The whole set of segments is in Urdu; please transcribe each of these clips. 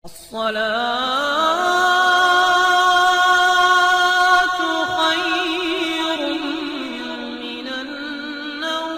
الصلاة خير من النوم۔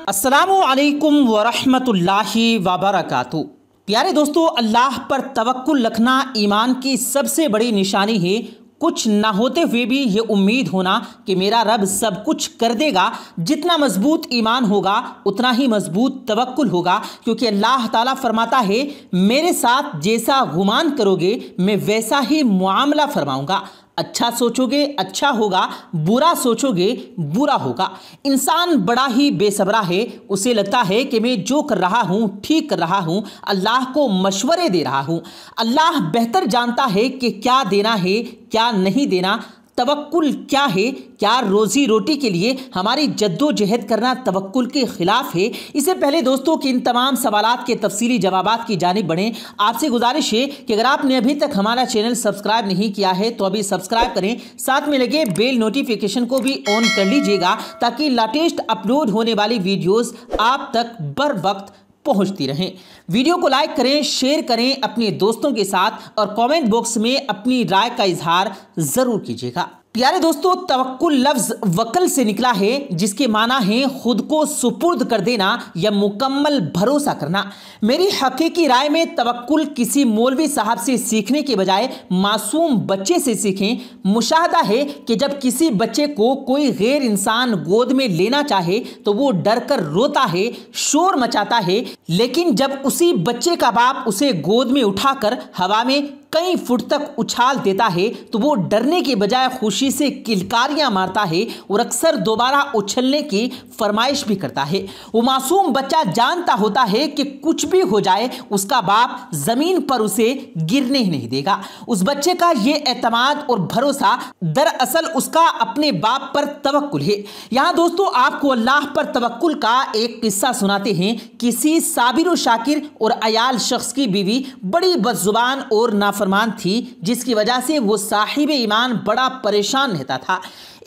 السلام علیکم ورحمۃ اللہ وبرکاتہ۔ پیارے دوستو، اللہ پر توکل رکھنا ایمان کی سب سے بڑی نشانی ہے۔ کچھ نہ ہوتے ہوئے بھی یہ امید ہونا کہ میرا رب سب کچھ کر دے گا۔ جتنا مضبوط ایمان ہوگا اتنا ہی مضبوط توکل ہوگا، کیونکہ اللہ تعالیٰ فرماتا ہے میرے ساتھ جیسا گمان کرو گے میں ویسا ہی معاملہ فرماؤں گا۔ اچھا سوچو گے اچھا ہوگا، برا سوچو گے برا ہوگا۔ انسان بڑا ہی بے صبرا ہے، اسے لگتا ہے کہ میں جو کر رہا ہوں ٹھیک کر رہا ہوں، اللہ کو مشورے دے رہا ہوں۔ اللہ بہتر جانتا ہے کہ کیا دینا ہے کیا نہیں دینا۔ توکل کیا ہے؟ کیا روزی روٹی کے لیے ہماری جد و جہد کرنا توکل کے خلاف ہے؟ اس سے پہلے دوستوں کہ ان تمام سوالات کے تفصیلی جوابات کی جانب بڑھیں، آپ سے گزارش ہے کہ اگر آپ نے ابھی تک ہمارا چینل سبسکرائب نہیں کیا ہے تو ابھی سبسکرائب کریں، ساتھ میں لگے بیل نوٹیفیکیشن کو بھی آن کر لیجئے گا تاکہ لیٹسٹ اپلوڈ ہونے والی ویڈیوز آپ تک بر وقت پہنچتی رہیں۔ ویڈیو کو لائک کریں، شیئر کریں اپنے دوستوں کے ساتھ، اور کامنٹ باکس میں اپنی رائے کا اظہار ضرور کیجیے گا۔ پیارے دوستو، توکل لفظ وکل سے نکلا ہے، جس کے معنی ہیں خود کو سپرد کر دینا یا مکمل بھروسہ کرنا۔ میری حقیقی رائے میں توکل کسی مولوی صاحب سے سیکھنے کے بجائے معصوم بچے سے سیکھیں۔ مشاہدہ ہے کہ جب کسی بچے کو کوئی غیر انسان گود میں لینا چاہے تو وہ ڈر کر روتا ہے، شور مچاتا ہے، لیکن جب اسی بچے کا باپ اسے گود میں اٹھا کر ہوا میں کئی فٹ تک اچھال دیتا ہے تو وہ ڈرنے کے بجائے خوشی سے کلکاریاں مارتا ہے اور اکثر دوبارہ اچھلنے کی فرمائش بھی کرتا ہے۔ وہ معصوم بچہ جانتا ہوتا ہے کہ کچھ بھی ہو جائے اس کا باپ زمین پر اسے گرنے ہی نہیں دے گا۔ اس بچے کا یہ اعتماد اور بھروسہ دراصل اس کا اپنے باپ پر توکل ہے۔ یہاں دوستو آپ کو اللہ پر توکل کا ایک قصہ سناتے ہیں۔ کسی صابر و شاکر اور عیال شخص کی بیوی بڑی بدزبان اور نافرمان تھی، جس کی وجہ سے وہ صاحب ایمان بڑا پریشان رہتا تھا۔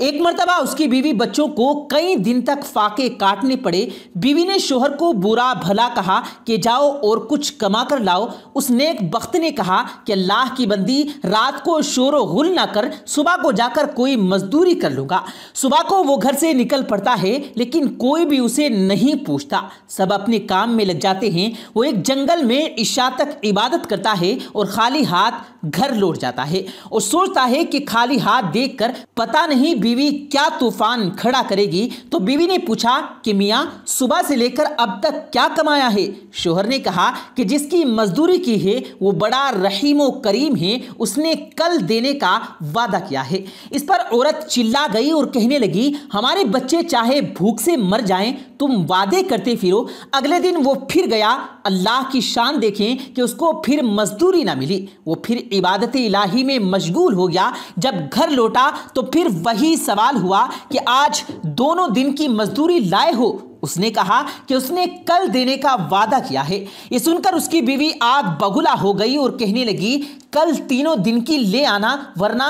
ایک مرتبہ اس کی بیوی بچوں کو کئی دن تک فاقے کاٹنے پڑے۔ بیوی نے شوہر کو برا بھلا کہا کہ جاؤ اور کچھ کما کر لاؤ۔ اس نیک بخت نے کہا کہ اللہ کی بندی، رات کو شور و غل نہ کر، صبح کو جا کر کوئی مزدوری کر لوں گا۔ صبح کو وہ گھر سے نکل پڑتا ہے، لیکن کوئی بھی اسے نہیں پوچھتا، سب اپنے کام میں لگ جاتے ہیں۔ وہ ایک جنگل میں عشاء تک عبادت کرتا ہے اور خالی ہاتھ گھر لوٹ جاتا ہے اور سوچتا ہے کہ خالی ہاتھ دیکھ کر پتہ نہیں بیوی کیا طوفان کھڑا کرے گی۔ تو بیوی نے پوچھا کہ میاں صبح سے لے کر اب تک کیا کمایا ہے؟ شوہر نے کہا کہ جس کی مزدوری کی ہے وہ بڑا رحیم و کریم ہے، اس نے کل دینے کا وعدہ کیا ہے۔ اس پر عورت چلا گئی اور کہنے لگی ہمارے بچے چاہے بھوک سے مر جائیں، تم وعدے کرتے پھرو۔ اگلے دن وہ پھر گیا، اللہ کی شان دیکھیں کہ اس کو پھر مزدوری نہ ملی۔ وہ پھر عبادت الہی میں مشغول ہو گیا۔ جب گھر لوٹا تو پھر وہی سوال ہوا کہ آج دونوں دن کی مزدوری لائے ہو؟ اس نے کہا کہ اس نے کل دینے کا وعدہ کیا ہے۔ یہ سن کر اس کی بیوی آگ بگولا ہو گئی اور کہنے لگی کل تینوں دن کی لے آنا ورنہ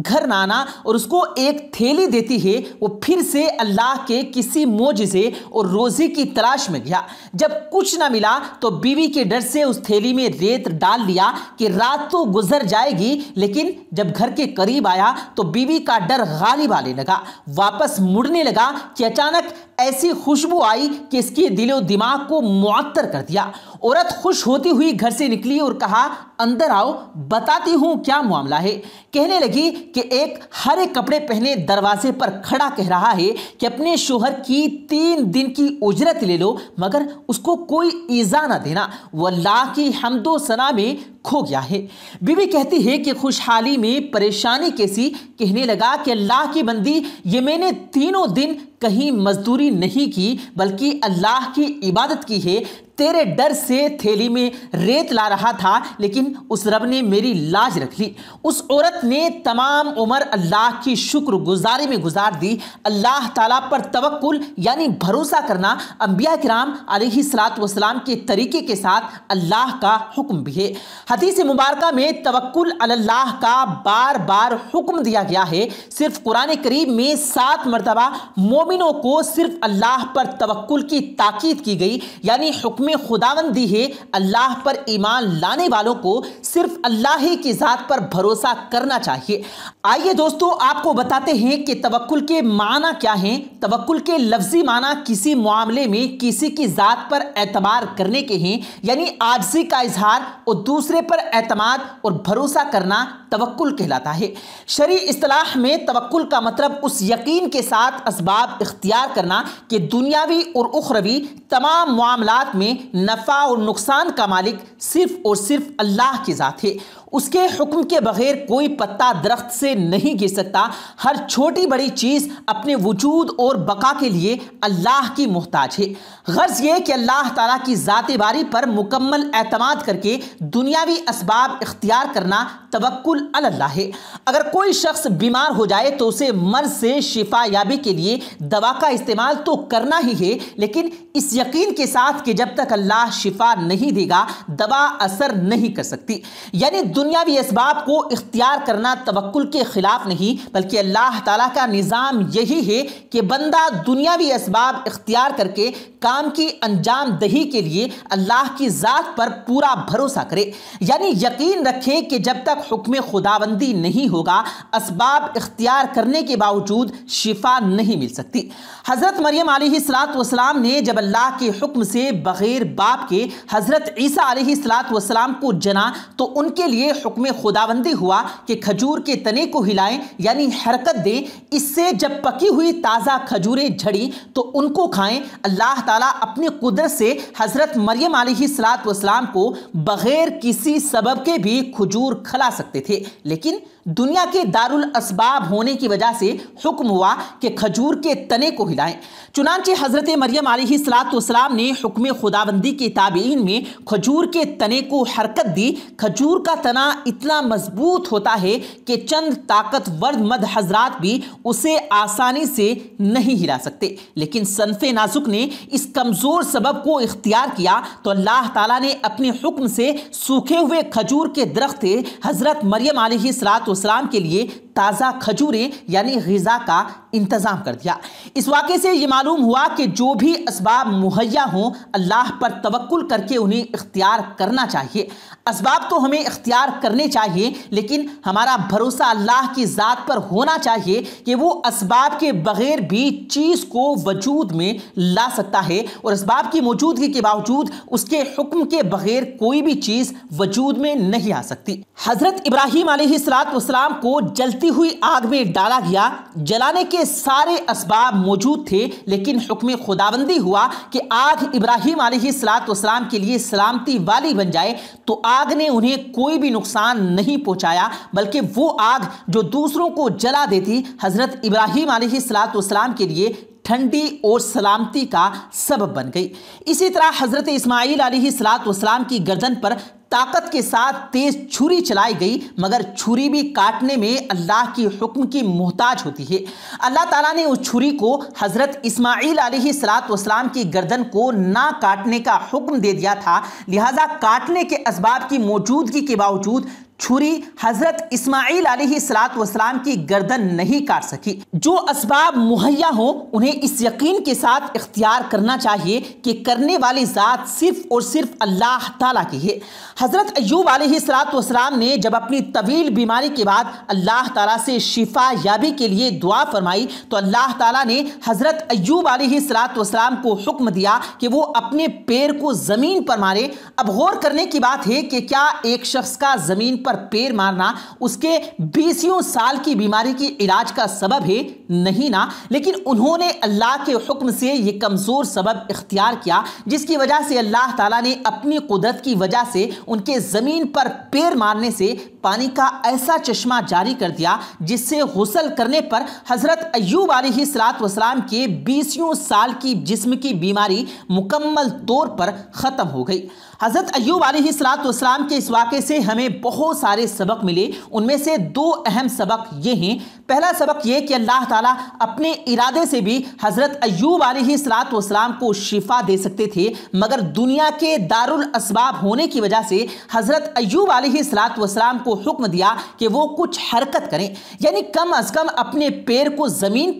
گھر نہ آنا، اور اس کو ایک تھیلی دیتی ہے۔ وہ پھر سے اللہ کے کسی معجزے اور روزی کی تلاش میں گیا۔ جب کچھ نہ ملا تو بیوی کے ڈر سے اس تھیلی میں ریت ڈال لیا کہ رات تو گزر جائے گی، لیکن جب گھر کے قریب آیا تو بیوی کا ڈر غالب آنے لگا۔ واپس مڑنے لگا کہ اچانک ایسی خوشبو آئی کہ اس کے دل و دماغ کو معطر کر دیا۔ عورت خوش ہوتی ہوئی گھر سے نکلی اور کہا اندر آؤ، بتاتی ہوں کیا معاملہ ہے۔ کہنے لگی کہ ایک ہرے کپڑے پہنے دروازے پر کھڑا کہہ رہا ہے کہ اپنے شوہر کی 3 دن کی اجرت لے لو مگر اس کو کوئی ایذا نہ دینا، وہ اللہ کی حمد و ثنا میں کھو گیا ہے۔ بیوی کہتی ہے کہ خوشحالی میں پریشانی کیسی؟ کہنے لگا کہ اللہ کی بندی، یہ میں نے تینوں دن کہیں مزدوری نہیں کی بلکہ اللہ کی عبادت کی ہے۔ تیرے ڈر سے تھیلی میں ریت لا رہا تھا، لیکن اس رب نے میری لاج رکھ لی۔ اس عورت نے تمام عمر اللہ کی شکر گزاری میں گزار دی۔ اللہ تعالیٰ پر توکل یعنی بھروسہ کرنا انبیاء کرام علیہ الصلوۃ والسلام کے طریقے کے ساتھ اللہ کا حکم بھی ہے۔ حدیث مبارکہ میں توکل علی اللہ کا بار بار حکم دیا گیا ہے۔ صرف قرآن کریم میں 7 مرتبہ مومنوں کو صرف اللہ پر توکل کی تاکید کی گئی، یعنی حکم خداوندی ہے اللہ پر ایمان لانے والوں کو صرف اللہ ہی کی ذات پر بھروسہ کرنا چاہیے۔ آئیے دوستو آپ کو بتاتے ہیں کہ توکل کے معنی کیا ہیں۔ توکل کے لفظی معنی کسی معاملے میں کسی کی ذات پر اعتبار کرنے کے ہیں، یعنی عاجزی کا اظہار اور دوسرے پر اعتماد اور بھروسہ کرنا توکل کہلاتا ہے۔ شرعی اصطلاح میں توکل کا مطلب اس یقین کے ساتھ اسباب اختیار کرنا کہ دنیاوی اور اخروی تمام معاملات میں نفع اور نقصان کا مالک صرف اور صرف اللہ کی ذات ہے۔ اس کے حکم کے بغیر کوئی پتا درخت سے نہیں گر سکتا۔ ہر چھوٹی بڑی چیز اپنے وجود اور بقا کے لیے اللہ کی محتاج ہے۔ غرض یہ کہ اللہ تعالیٰ کی ذات باری پر مکمل اعتماد کر کے دنیاوی اسباب اختیار کرنا توکل علی اللہ ہے۔ اگر کوئی شخص بیمار ہو جائے تو اسے مرض سے شفا یابی کے لیے دوا کا استعمال تو کرنا ہی ہے، لیکن اس یقین کے ساتھ کہ جب تک اللہ شفا نہیں دے گا دوا اثر نہیں کر سکتی۔ یعنی دنیاوی اسباب کو اختیار کرنا توکل کے خلاف نہیں، بلکہ اللہ تعالیٰ کا نظام یہی ہے کہ بندہ دنیاوی اسباب اختیار کر کے کام کی انجام دہی کے لیے اللہ کی ذات پر پورا بھروسہ کرے، یعنی یقین رکھے کہ جب تک حکم خداوندی نہیں ہوگا اسباب اختیار کرنے کے باوجود شفا نہیں مل سکتی۔ حضرت مریم علیہ السلام نے جب اللہ کے حکم سے بغیر باپ کے حضرت عیسیٰ علیہ السلام کو جنا تو ان کے لیے حکم خداوندی ہوا کہ کھجور کے تنے کو ہلائیں، یعنی حرکت دیں۔ اس سے جب پکی ہوئی تازہ کھجوریں جھڑی تو ان کو کھائیں۔ اللہ تعالیٰ اپنی قدرت سے حضرت مریم علیہ السلام کو بغیر کسی سبب کے بھی کھجور کھلا سکتے تھے، لیکن دنیا کے دارالاسباب ہونے کی وجہ سے حکم ہوا کہ کھجور کے تنے کو ہلائیں۔ چنانچہ حضرت مریم علیہ السلام نے حکم خداوندی کے تابعین میں کھجور کے تنے کو حرکت دی۔ کھجور کا تنا اتنا مضبوط ہوتا ہے کہ چند طاقتور مرد حضرات بھی اسے آسانی سے نہیں ہلا سکتے، لیکن صنف نازک نے اس کمزور سبب کو اختیار کیا تو اللہ تعالیٰ نے اپنے حکم سے سوکھے ہوئے کھجور کے درخت حضرت مریم علیہ السلام کے لیے تازہ کھجوریں یعنی غذا کا انتظام کر دیا۔ اس واقعے سے یہ معلوم ہوا کہ جو بھی اسباب مہیا ہوں اللہ پر توکل کر کے انہیں اختیار کرنا چاہیے۔ اسباب تو ہمیں اختیار کرنے چاہیے، لیکن ہمارا بھروسہ اللہ کی ذات پر ہونا چاہیے کہ وہ اسباب کے بغیر بھی چیز کو وجود میں لا سکتا ہے، اور اسباب کی موجودگی کے باوجود اس کے حکم کے بغیر کوئی بھی چیز وجود میں نہیں آ سکتی۔ حضرت ابراہیم علیہ السلام کو جلتی ہوئی آگ میں ڈالا گیا۔ جلانے کے سارے اسباب موجود تھے، لیکن حکم خداوندی ہوا کہ آگ ابراہیم علیہ السلام کے لیے سلامتی والی بن جائے، تو آگ نے انہیں کوئی بھی نقصان نہیں پہنچایا، بلکہ وہ آگ جو دوسروں کو جلا دیتی حضرت ابراہیم علیہ السلام کے لیے ٹھنڈی اور سلامتی کا سبب بن گئی۔ اسی طرح حضرت اسماعیل علیہ السلام کی گردن پر طاقت کے ساتھ تیز چھری چلائی گئی، مگر چھری بھی کاٹنے میں اللہ کی حکم کی محتاج ہوتی ہے۔ اللہ تعالیٰ نے اس چھری کو حضرت اسماعیل علیہ السلام کی گردن کو نہ کاٹنے کا حکم دے دیا تھا، لہٰذا کاٹنے کے اسباب کی موجودگی کے باوجود چھری حضرت اسماعیل علیہ السلام کی گردن نہیں کاٹ سکی۔ جو اسباب مہیا ہوں انہیں اس یقین کے ساتھ اختیار کرنا چاہیے کہ کرنے والی ذات صرف اور صرف اللہ تعالیٰ کی ہے۔ حضرت ایوب علیہ السلام نے جب اپنی طویل بیماری کے بعد اللہ تعالیٰ سے شفا یابی کے لیے دعا فرمائی تو اللہ تعالیٰ نے حضرت ایوب علیہ السلام کو حکم دیا کہ وہ اپنے پیر کو زمین پر مارے۔ اب غور کرنے کی بات ہے کہ کیا ایک شخص کا زمین پر پیر مارنا اس کے 20 سال کی بیماری کی علاج کا سبب ہے؟ نہیں نا، لیکن انہوں نے اللہ کے حکم سے یہ کمزور سبب اختیار کیا، جس کی وجہ سے اللہ تعالیٰ نے اپنی قدرت کی وجہ سے ان کے زمین پر پیر مارنے سے پانی کا ایسا چشمہ جاری کر دیا جس سے غسل کرنے پر حضرت ایوب علیہ السلام کے 20 سال کی جسم کی بیماری مکمل طور پر ختم ہو گئی۔ حضرت ایوب علیہ السلام کے اس واقعے سے ہمیں بہت سارے سبق ملے، ان میں سے دو اہم سبق یہ ہیں۔ پہلا سبق یہ کہ اللہ تعالیٰ اپنے ارادے سے بھی حضرت ایوب علیہ السلام کو شفا دے سکتے تھے، مگر دنیا کے دارالاسباب ہونے کی وجہ سے حضرت ایوب علیہ السلام کو حکم دیا کہ وہ کچھ حرکت کریں، یعنی کم از کم اپنے پیر کو زمین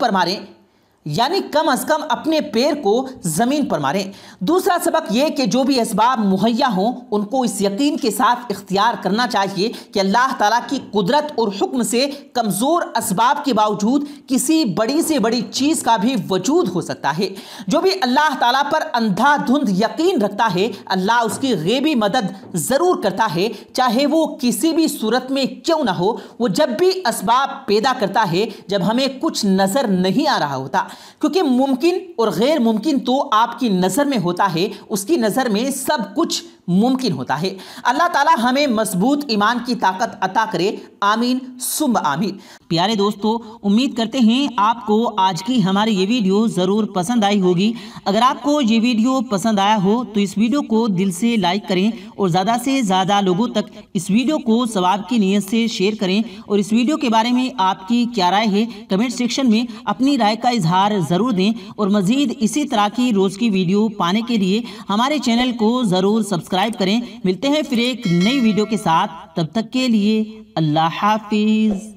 پر ماریں، دوسرا سبق یہ کہ جو بھی اسباب مہیا ہوں ان کو اس یقین کے ساتھ اختیار کرنا چاہیے کہ اللہ تعالیٰ کی قدرت اور حکم سے کمزور اسباب کے باوجود کسی بڑی سے بڑی چیز کا بھی وجود ہو سکتا ہے۔ جو بھی اللہ تعالیٰ پر اندھا دھند یقین رکھتا ہے، اللہ اس کی غیبی مدد ضرور کرتا ہے، چاہے وہ کسی بھی صورت میں کیوں نہ ہو۔ وہ جب بھی اسباب پیدا کرتا ہے جب ہمیں کچھ نظر نہیں آ رہا ہوتا، کیونکہ ممکن اور غیر ممکن تو آپ کی نظر میں ہوتا ہے، اس کی نظر میں سب کچھ ممکن ہوتا ہے۔ اللہ تعالی ہمیں مضبوط ایمان کی طاقت عطا کرے، آمین ثم آمین۔ پیارے دوستو، امید کرتے ہیں آپ کو آج کی ہماری یہ ویڈیو ضرور پسند آئی ہوگی۔ اگر آپ کو یہ ویڈیو پسند آیا ہو تو اس ویڈیو کو دل سے لائک کریں اور زیادہ سے زیادہ لوگوں تک اس ویڈیو کو ثواب کی نیت سے شیئر کریں، اور اس ویڈیو کے بارے میں آپ کی کیا رائے ہے کمنٹ سیکشن میں اپنی رائے کا اظہار ضرور دیں، اور مزید اسی طرح کی روز کی ویڈیو پانے کے لیے ہمارے چینل کو ضرور سبسکرائب کریں۔ ملتے ہیں پھر ایک نئی ویڈیو کے ساتھ، تب تک کے لیے اللہ حافظ۔